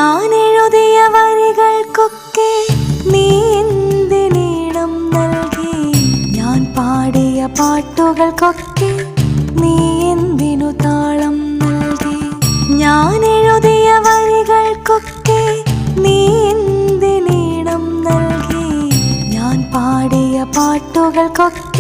ഞാൻ എഴുതിയ വരികൾക്കൊക്കെ നീ എന്തിനീണം നൽകി? ഞാൻ പാടിയ പാട്ടുകൾക്കൊക്കെ നീ എന്തിനു താളം നൽകി? ഞാൻ എഴുതിയ വരികൾക്കൊക്കെ നീ എന്തിനീണം നൽകി? ഞാൻ പാടിയ പാട്ടുകൾക്കൊക്കെ